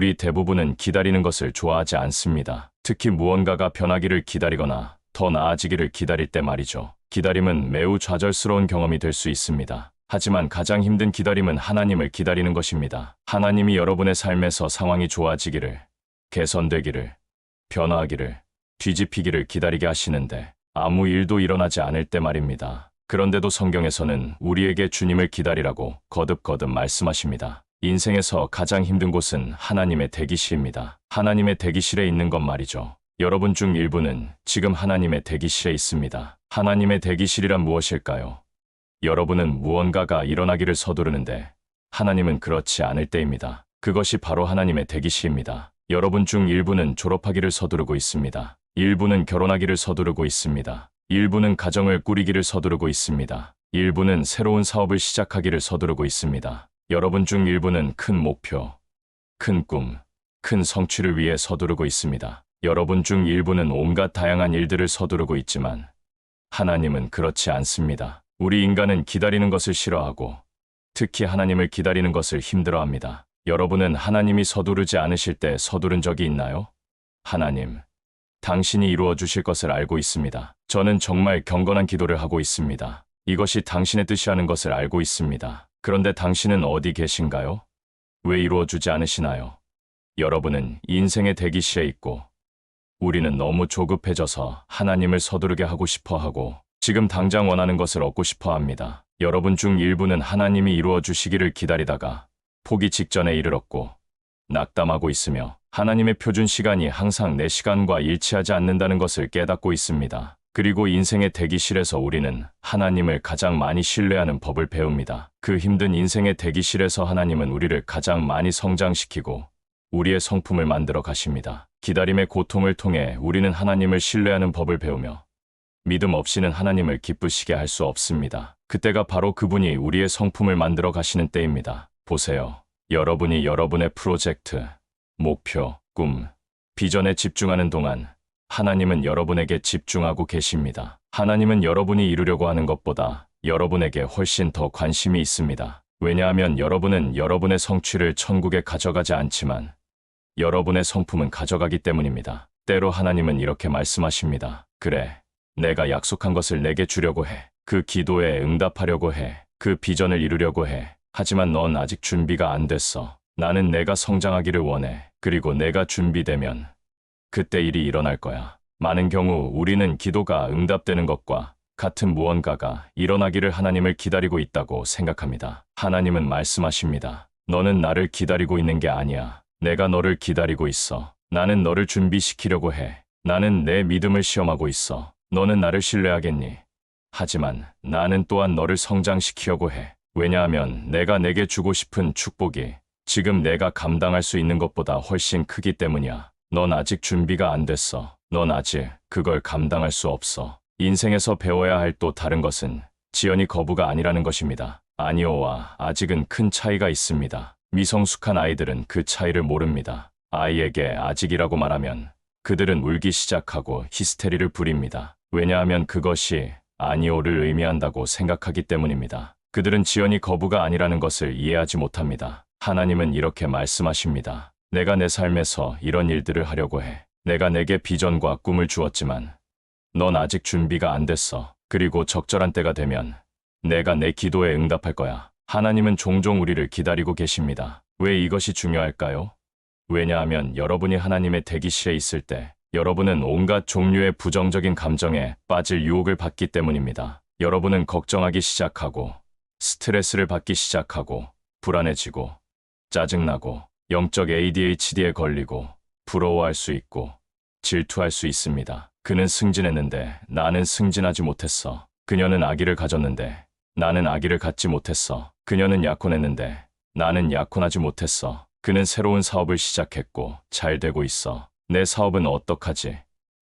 우리 대부분은 기다리는 것을 좋아하지 않습니다. 특히 무언가가 변하기를 기다리거나 더 나아지기를 기다릴 때 말이죠. 기다림은 매우 좌절스러운 경험이 될 수 있습니다. 하지만 가장 힘든 기다림은 하나님을 기다리는 것입니다. 하나님이 여러분의 삶에서 상황이 좋아지기를, 개선되기를, 변화하기를, 뒤집히기를 기다리게 하시는데 아무 일도 일어나지 않을 때 말입니다. 그런데도 성경에서는 우리에게 주님을 기다리라고 거듭거듭 말씀하십니다. 인생에서 가장 힘든 곳은 하나님의 대기실입니다. 하나님의 대기실에 있는 것 말이죠. 여러분 중 일부는 지금 하나님의 대기실에 있습니다. 하나님의 대기실이란 무엇일까요? 여러분은 무언가가 일어나기를 서두르는데 하나님은 그렇지 않을 때입니다. 그것이 바로 하나님의 대기실입니다. 여러분 중 일부는 졸업하기를 서두르고 있습니다. 일부는 결혼하기를 서두르고 있습니다. 일부는 가정을 꾸리기를 서두르고 있습니다. 일부는 새로운 사업을 시작하기를 서두르고 있습니다. 여러분 중 일부는 큰 목표, 큰 꿈, 큰 성취를 위해 서두르고 있습니다. 여러분 중 일부는 온갖 다양한 일들을 서두르고 있지만 하나님은 그렇지 않습니다. 우리 인간은 기다리는 것을 싫어하고 특히 하나님을 기다리는 것을 힘들어합니다. 여러분은 하나님이 서두르지 않으실 때 서두른 적이 있나요? 하나님, 당신이 이루어 주실 것을 알고 있습니다. 저는 정말 경건한 기도를 하고 있습니다. 이것이 당신의 뜻이 하는 것을 알고 있습니다. 그런데 당신은 어디 계신가요? 왜 이루어 주지 않으시나요? 여러분은 인생의 대기실에 있고 우리는 너무 조급해져서 하나님을 서두르게 하고 싶어 하고 지금 당장 원하는 것을 얻고 싶어 합니다. 여러분 중 일부는 하나님이 이루어 주시기를 기다리다가 포기 직전에 이르렀고 낙담하고 있으며 하나님의 표준 시간이 항상 내 시간과 일치하지 않는다는 것을 깨닫고 있습니다. 그리고 인생의 대기실에서 우리는 하나님을 가장 많이 신뢰하는 법을 배웁니다. 그 힘든 인생의 대기실에서 하나님은 우리를 가장 많이 성장시키고 우리의 성품을 만들어 가십니다. 기다림의 고통을 통해 우리는 하나님을 신뢰하는 법을 배우며 믿음 없이는 하나님을 기쁘시게 할 수 없습니다. 그때가 바로 그분이 우리의 성품을 만들어 가시는 때입니다. 보세요. 여러분이 여러분의 프로젝트, 목표, 꿈, 비전에 집중하는 동안 하나님은 여러분에게 집중하고 계십니다. 하나님은 여러분이 이루려고 하는 것보다 여러분에게 훨씬 더 관심이 있습니다. 왜냐하면 여러분은 여러분의 성취를 천국에 가져가지 않지만 여러분의 성품은 가져가기 때문입니다. 때로 하나님은 이렇게 말씀하십니다. 그래, 내가 약속한 것을 내게 주려고 해. 그 기도에 응답하려고 해. 그 비전을 이루려고 해. 하지만 넌 아직 준비가 안 됐어. 나는 내가 성장하기를 원해. 그리고 내가 준비되면 그때 일이 일어날 거야. 많은 경우 우리는 기도가 응답되는 것과 같은 무언가가 일어나기를 하나님을 기다리고 있다고 생각합니다. 하나님은 말씀하십니다. 너는 나를 기다리고 있는 게 아니야. 내가 너를 기다리고 있어. 나는 너를 준비시키려고 해. 나는 내 믿음을 시험하고 있어. 너는 나를 신뢰하겠니? 하지만 나는 또한 너를 성장시키려고 해. 왜냐하면 내가 내게 주고 싶은 축복이 지금 내가 감당할 수 있는 것보다 훨씬 크기 때문이야. 넌 아직 준비가 안 됐어. 넌 아직 그걸 감당할 수 없어. 인생에서 배워야 할 또 다른 것은 지연이 거부가 아니라는 것입니다. 아니오와 아직은 큰 차이가 있습니다. 미성숙한 아이들은 그 차이를 모릅니다. 아이에게 아직이라고 말하면 그들은 울기 시작하고 히스테리를 부립니다. 왜냐하면 그것이 아니오를 의미한다고 생각하기 때문입니다. 그들은 지연이 거부가 아니라는 것을 이해하지 못합니다. 하나님은 이렇게 말씀하십니다. 내가 내 삶에서 이런 일들을 하려고 해. 내가 내게 비전과 꿈을 주었지만 넌 아직 준비가 안 됐어. 그리고 적절한 때가 되면 내가 내 기도에 응답할 거야. 하나님은 종종 우리를 기다리고 계십니다. 왜 이것이 중요할까요? 왜냐하면 여러분이 하나님의 대기실에 있을 때 여러분은 온갖 종류의 부정적인 감정에 빠질 유혹을 받기 때문입니다. 여러분은 걱정하기 시작하고 스트레스를 받기 시작하고 불안해지고 짜증나고 영적 ADHD에 걸리고 부러워할 수 있고 질투할 수 있습니다. 그는 승진했는데 나는 승진하지 못했어. 그녀는 아기를 가졌는데 나는 아기를 갖지 못했어. 그녀는 약혼했는데 나는 약혼하지 못했어. 그는 새로운 사업을 시작했고 잘 되고 있어. 내 사업은 어떡하지?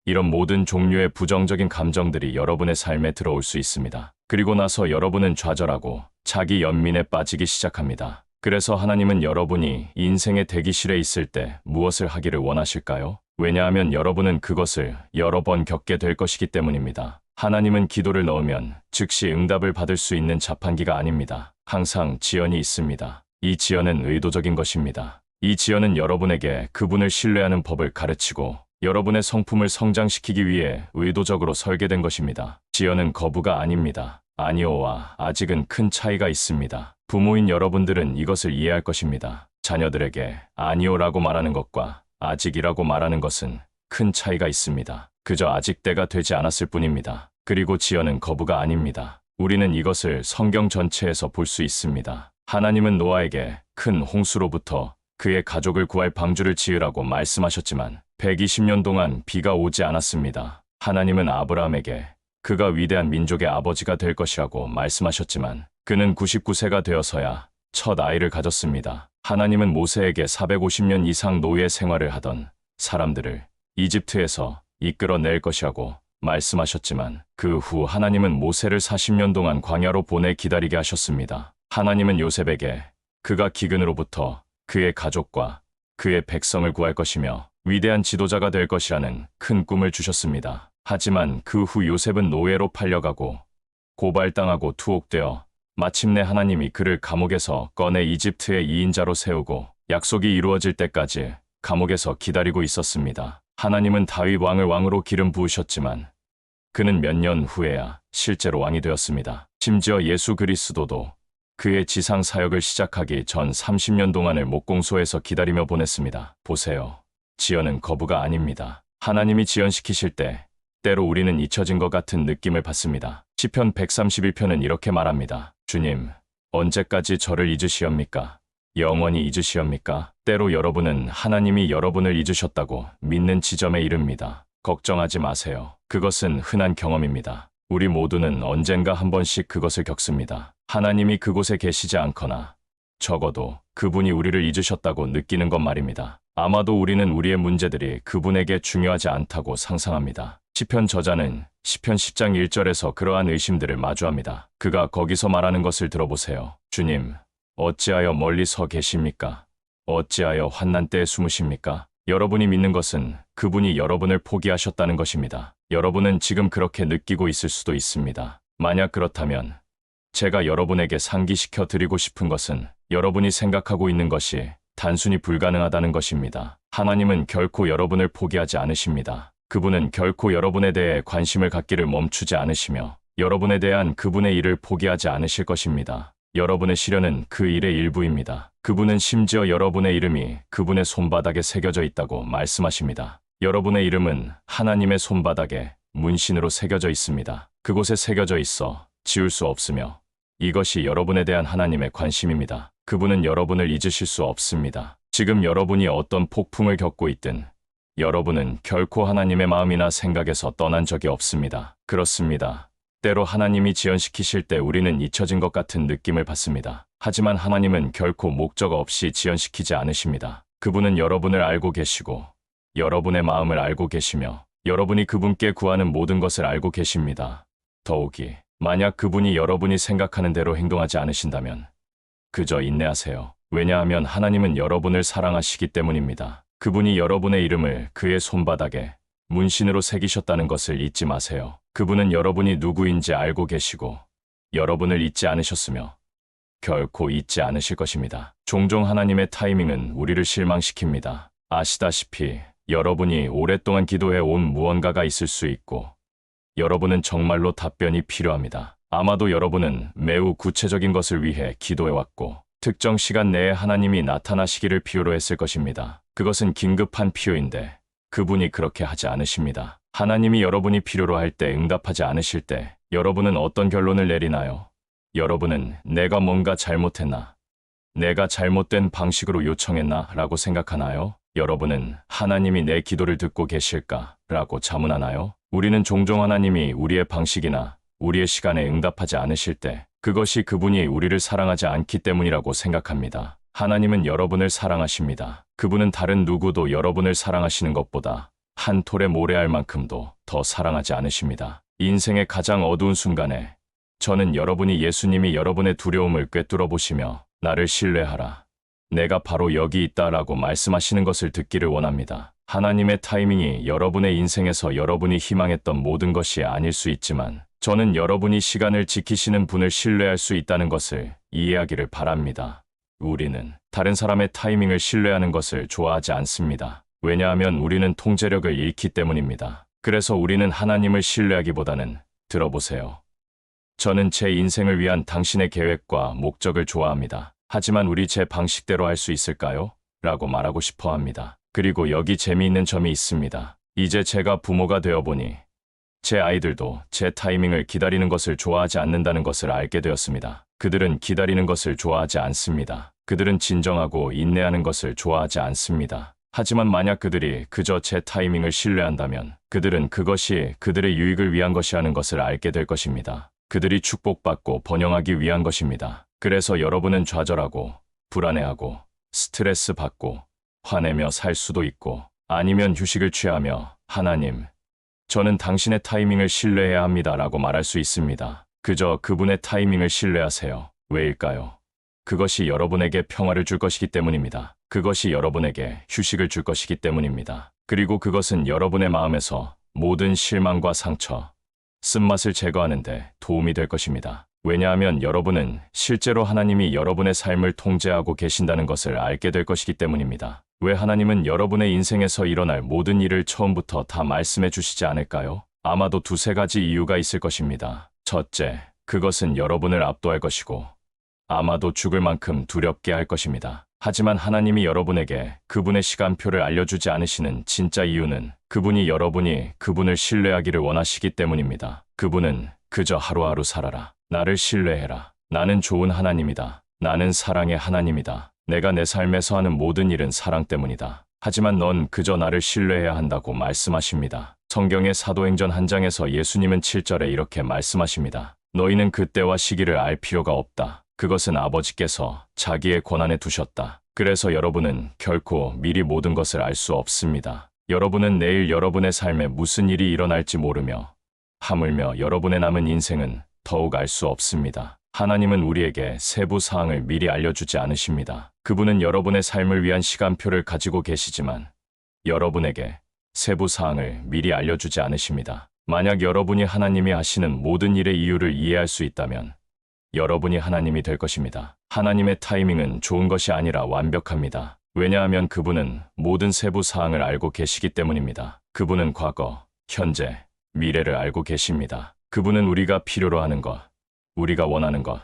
이런 모든 종류의 부정적인 감정들이 여러분의 삶에 들어올 수 있습니다. 그리고 나서 여러분은 좌절하고 자기 연민에 빠지기 시작합니다. 그래서 하나님은 여러분이 인생의 대기실에 있을 때 무엇을 하기를 원하실까요? 왜냐하면 여러분은 그것을 여러 번 겪게 될 것이기 때문입니다. 하나님은 기도를 넣으면 즉시 응답을 받을 수 있는 자판기가 아닙니다. 항상 지연이 있습니다. 이 지연은 의도적인 것입니다. 이 지연은 여러분에게 그분을 신뢰하는 법을 가르치고 여러분의 성품을 성장시키기 위해 의도적으로 설계된 것입니다. 지연은 거부가 아닙니다. 아니오와 아직은 큰 차이가 있습니다. 부모인 여러분들은 이것을 이해할 것입니다. 자녀들에게 아니오라고 말하는 것과 아직이라고 말하는 것은 큰 차이가 있습니다. 그저 아직 때가 되지 않았을 뿐입니다. 그리고 지연은 거부가 아닙니다. 우리는 이것을 성경 전체에서 볼 수 있습니다. 하나님은 노아에게 큰 홍수로부터 그의 가족을 구할 방주를 지으라고 말씀하셨지만 120년 동안 비가 오지 않았습니다. 하나님은 아브라함에게 그가 위대한 민족의 아버지가 될 것이라고 말씀하셨지만 그는 99세가 되어서야 첫 아이를 가졌습니다. 하나님은 모세에게 450년 이상 노예 생활을 하던 사람들을 이집트에서 이끌어낼 것이라고 말씀하셨지만 그 후 하나님은 모세를 40년 동안 광야로 보내 기다리게 하셨습니다. 하나님은 요셉에게 그가 기근으로부터 그의 가족과 그의 백성을 구할 것이며 위대한 지도자가 될 것이라는 큰 꿈을 주셨습니다. 하지만 그 후 요셉은 노예로 팔려가고 고발당하고 투옥되어 마침내 하나님이 그를 감옥에서 꺼내 이집트의 2인자로 세우고 약속이 이루어질 때까지 감옥에서 기다리고 있었습니다. 하나님은 다윗 왕을 왕으로 기름 부으셨지만 그는 몇 년 후에야 실제로 왕이 되었습니다. 심지어 예수 그리스도도 그의 지상 사역을 시작하기 전 30년 동안을 목공소에서 기다리며 보냈습니다. 보세요. 지연은 거부가 아닙니다. 하나님이 지연시키실 때 때로 우리는 잊혀진 것 같은 느낌을 받습니다. 시편 131편은 이렇게 말합니다. 주님, 언제까지 저를 잊으시옵니까? 영원히 잊으시옵니까? 때로 여러분은 하나님이 여러분을 잊으셨다고 믿는 지점에 이릅니다. 걱정하지 마세요. 그것은 흔한 경험입니다. 우리 모두는 언젠가 한 번씩 그것을 겪습니다. 하나님이 그곳에 계시지 않거나 적어도 그분이 우리를 잊으셨다고 느끼는 것 말입니다. 아마도 우리는 우리의 문제들이 그분에게 중요하지 않다고 상상합니다. 시편 저자는 시편 10장 1절에서 그러한 의심들을 마주합니다. 그가 거기서 말하는 것을 들어보세요. 주님, 어찌하여 멀리 서 계십니까? 어찌하여 환난 때에 숨으십니까? 여러분이 믿는 것은 그분이 여러분을 포기하셨다는 것입니다. 여러분은 지금 그렇게 느끼고 있을 수도 있습니다. 만약 그렇다면 제가 여러분에게 상기시켜 드리고 싶은 것은 여러분이 생각하고 있는 것이 단순히 불가능하다는 것입니다. 하나님은 결코 여러분을 포기하지 않으십니다. 그분은 결코 여러분에 대해 관심을 갖기를 멈추지 않으시며 여러분에 대한 그분의 일을 포기하지 않으실 것입니다. 여러분의 시련은 그 일의 일부입니다. 그분은 심지어 여러분의 이름이 그분의 손바닥에 새겨져 있다고 말씀하십니다. 여러분의 이름은 하나님의 손바닥에 문신으로 새겨져 있습니다. 그곳에 새겨져 있어 지울 수 없으며 이것이 여러분에 대한 하나님의 관심입니다. 그분은 여러분을 잊으실 수 없습니다. 지금 여러분이 어떤 폭풍을 겪고 있든 여러분은 결코 하나님의 마음이나 생각에서 떠난 적이 없습니다. 그렇습니다. 때로 하나님이 지연시키실 때 우리는 잊혀진 것 같은 느낌을 받습니다. 하지만 하나님은 결코 목적 없이 지연시키지 않으십니다. 그분은 여러분을 알고 계시고 여러분의 마음을 알고 계시며 여러분이 그분께 구하는 모든 것을 알고 계십니다. 더욱이 만약 그분이 여러분이 생각하는 대로 행동하지 않으신다면 그저 인내하세요. 왜냐하면 하나님은 여러분을 사랑하시기 때문입니다. 그분이 여러분의 이름을 그의 손바닥에 문신으로 새기셨다는 것을 잊지 마세요. 그분은 여러분이 누구인지 알고 계시고 여러분을 잊지 않으셨으며 결코 잊지 않으실 것입니다. 종종 하나님의 타이밍은 우리를 실망시킵니다. 아시다시피 여러분이 오랫동안 기도해 온 무언가가 있을 수 있고 여러분은 정말로 답변이 필요합니다. 아마도 여러분은 매우 구체적인 것을 위해 기도해왔고 특정 시간 내에 하나님이 나타나시기를 필요로 했을 것입니다. 그것은 긴급한 필요인데 그분이 그렇게 하지 않으십니다. 하나님이 여러분이 필요로 할 때 응답하지 않으실 때 여러분은 어떤 결론을 내리나요? 여러분은 내가 뭔가 잘못했나? 내가 잘못된 방식으로 요청했나? 라고 생각하나요? 여러분은 하나님이 내 기도를 듣고 계실까? 라고 자문하나요? 우리는 종종 하나님이 우리의 방식이나 우리의 시간에 응답하지 않으실 때 그것이 그분이 우리를 사랑하지 않기 때문이라고 생각합니다. 하나님은 여러분을 사랑하십니다. 그분은 다른 누구도 여러분을 사랑하시는 것보다 한 톨의 모래알 만큼도 더 사랑하지 않으십니다. 인생의 가장 어두운 순간에 저는 여러분이 예수님이 여러분의 두려움을 꿰뚫어 보시며 나를 신뢰하라. 내가 바로 여기 있다라고 말씀하시는 것을 듣기를 원합니다. 하나님의 타이밍이 여러분의 인생에서 여러분이 희망했던 모든 것이 아닐 수 있지만 저는 여러분이 시간을 지키시는 분을 신뢰할 수 있다는 것을 이해하기를 바랍니다. 우리는 다른 사람의 타이밍을 신뢰하는 것을 좋아하지 않습니다. 왜냐하면 우리는 통제력을 잃기 때문입니다. 그래서 우리는 하나님을 신뢰하기보다는 들어보세요. 저는 제 인생을 위한 당신의 계획과 목적을 좋아합니다. 하지만 우리 제 방식대로 할 수 있을까요? 라고 말하고 싶어 합니다. 그리고 여기 재미있는 점이 있습니다. 이제 제가 부모가 되어 보니 제 아이들도 제 타이밍을 기다리는 것을 좋아하지 않는다는 것을 알게 되었습니다. 그들은 기다리는 것을 좋아하지 않습니다. 그들은 진정하고 인내하는 것을 좋아하지 않습니다. 하지만 만약 그들이 그저 제 타이밍을 신뢰한다면 그들은 그것이 그들의 유익을 위한 것이라는 것을 알게 될 것입니다. 그들이 축복받고 번영하기 위한 것입니다. 그래서 여러분은 좌절하고 불안해하고 스트레스 받고 화내며 살 수도 있고 아니면 휴식을 취하며 하나님, 저는 당신의 타이밍을 신뢰해야 합니다라고 말할 수 있습니다. 그저 그분의 타이밍을 신뢰하세요. 왜일까요? 그것이 여러분에게 평화를 줄 것이기 때문입니다. 그것이 여러분에게 휴식을 줄 것이기 때문입니다. 그리고 그것은 여러분의 마음에서 모든 실망과 상처, 쓴맛을 제거하는 데 도움이 될 것입니다. 왜냐하면 여러분은 실제로 하나님이 여러분의 삶을 통제하고 계신다는 것을 알게 될 것이기 때문입니다. 왜 하나님은 여러분의 인생에서 일어날 모든 일을 처음부터 다 말씀해 주시지 않을까요? 아마도 두세 가지 이유가 있을 것입니다. 첫째, 그것은 여러분을 압도할 것이고 아마도 죽을 만큼 두렵게 할 것입니다. 하지만 하나님이 여러분에게 그분의 시간표를 알려주지 않으시는 진짜 이유는 여러분이 그분을 신뢰하기를 원하시기 때문입니다. 그분은 그저 하루하루 살아라. 나를 신뢰해라. 나는 좋은 하나님이다. 나는 사랑의 하나님이다. 내가 내 삶에서 하는 모든 일은 사랑 때문이다. 하지만 넌 그저 나를 신뢰해야 한다고 말씀하십니다. 성경의 사도행전 한 장에서 예수님은 7절에 이렇게 말씀하십니다. 너희는 그때와 시기를 알 필요가 없다. 그것은 아버지께서 자기의 권한에 두셨다. 그래서 여러분은 결코 미리 모든 것을 알 수 없습니다. 여러분은 내일 여러분의 삶에 무슨 일이 일어날지 모르며 하물며 여러분의 남은 인생은 더욱 알 수 없습니다. 하나님은 우리에게 세부 사항을 미리 알려주지 않으십니다. 그분은 여러분의 삶을 위한 시간표를 가지고 계시지만 여러분에게 세부 사항을 미리 알려주지 않으십니다. 만약 여러분이 하나님이 하시는 모든 일의 이유를 이해할 수 있다면 여러분이 하나님이 될 것입니다. 하나님의 타이밍은 좋은 것이 아니라 완벽합니다. 왜냐하면 그분은 모든 세부 사항을 알고 계시기 때문입니다. 그분은 과거, 현재, 미래를 알고 계십니다. 그분은 우리가 필요로 하는 것, 우리가 원하는 것,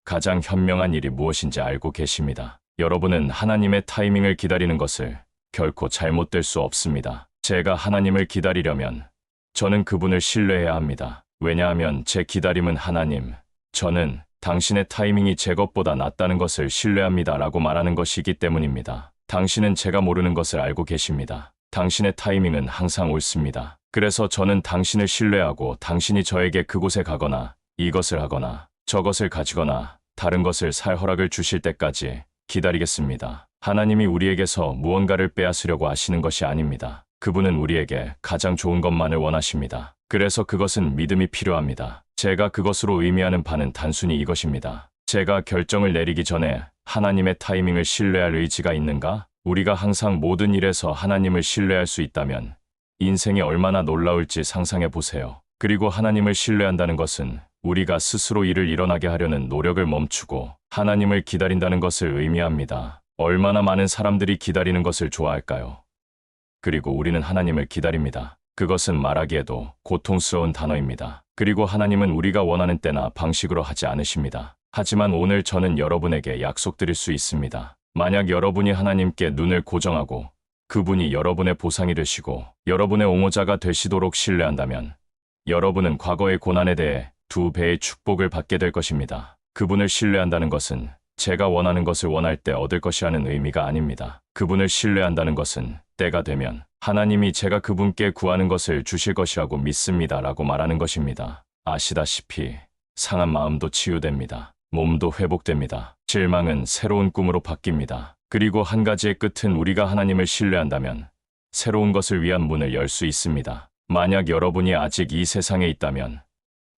가장 현명한 일이 무엇인지 알고 계십니다. 여러분은 하나님의 타이밍을 기다리는 것을 결코 잘못될 수 없습니다. 제가 하나님을 기다리려면 저는 그분을 신뢰해야 합니다. 왜냐하면 제 기다림은 하나님, 저는 당신의 타이밍이 제 것보다 낫다는 것을 신뢰합니다 라고 말하는 것이기 때문입니다. 당신은 제가 모르는 것을 알고 계십니다. 당신의 타이밍은 항상 옳습니다. 그래서 저는 당신을 신뢰하고 당신이 저에게 그곳에 가거나 이것을 하거나 저것을 가지거나 다른 것을 살 허락을 주실 때까지 기다리겠습니다. 하나님이 우리에게서 무언가를 빼앗으려고 하시는 것이 아닙니다. 그분은 우리에게 가장 좋은 것만을 원하십니다. 그래서 그것은 믿음이 필요합니다. 제가 그것으로 의미하는 바는 단순히 이것입니다. 제가 결정을 내리기 전에 하나님의 타이밍을 신뢰할 의지가 있는가? 우리가 항상 모든 일에서 하나님을 신뢰할 수 있다면 인생이 얼마나 놀라울지 상상해 보세요. 그리고 하나님을 신뢰한다는 것은 우리가 스스로 일을 일어나게 하려는 노력을 멈추고 하나님을 기다린다는 것을 의미합니다. 얼마나 많은 사람들이 기다리는 것을 좋아할까요? 그리고 우리는 하나님을 기다립니다. 그것은 말하기에도 고통스러운 단어입니다. 그리고 하나님은 우리가 원하는 때나 방식으로 하지 않으십니다. 하지만 오늘 저는 여러분에게 약속드릴 수 있습니다. 만약 여러분이 하나님께 눈을 고정하고 그분이 여러분의 보상이 되시고 여러분의 옹호자가 되시도록 신뢰한다면 여러분은 과거의 고난에 대해 2배의 축복을 받게 될 것입니다. 그분을 신뢰한다는 것은 제가 원하는 것을 원할 때 얻을 것이라는 의미가 아닙니다. 그분을 신뢰한다는 것은 때가 되면 하나님이 제가 그분께 구하는 것을 주실 것이라고 믿습니다 라고 말하는 것입니다. 아시다시피 상한 마음도 치유됩니다. 몸도 회복됩니다. 실망은 새로운 꿈으로 바뀝니다. 그리고 한 가지의 끝은 우리가 하나님을 신뢰한다면 새로운 것을 위한 문을 열 수 있습니다. 만약 여러분이 아직 이 세상에 있다면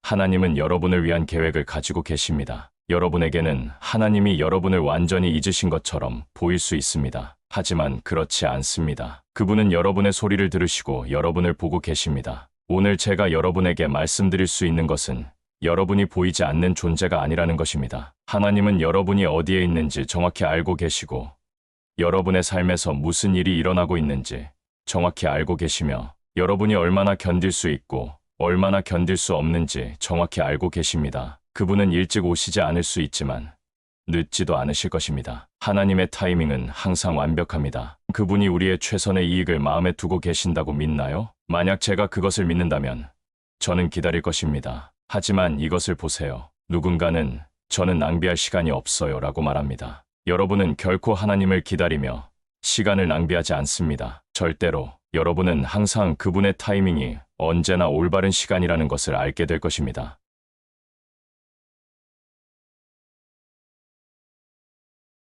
하나님은 여러분을 위한 계획을 가지고 계십니다. 여러분에게는 하나님이 여러분을 완전히 잊으신 것처럼 보일 수 있습니다. 하지만 그렇지 않습니다. 그분은 여러분의 소리를 들으시고 여러분을 보고 계십니다. 오늘 제가 여러분에게 말씀드릴 수 있는 것은 여러분이 보이지 않는 존재가 아니라는 것입니다. 하나님은 여러분이 어디에 있는지 정확히 알고 계시고, 여러분의 삶에서 무슨 일이 일어나고 있는지 정확히 알고 계시며, 여러분이 얼마나 견딜 수 있고 얼마나 견딜 수 없는지 정확히 알고 계십니다. 그분은 일찍 오시지 않을 수 있지만 늦지도 않으실 것입니다. 하나님의 타이밍은 항상 완벽합니다. 그분이 우리의 최선의 이익을 마음에 두고 계신다고 믿나요? 만약 제가 그것을 믿는다면 저는 기다릴 것입니다. 하지만 이것을 보세요. 누군가는 저는 낭비할 시간이 없어요 라고 말합니다. 여러분은 결코 하나님을 기다리며 시간을 낭비하지 않습니다. 절대로. 여러분은 항상 그분의 타이밍이 언제나 올바른 시간이라는 것을 알게 될 것입니다.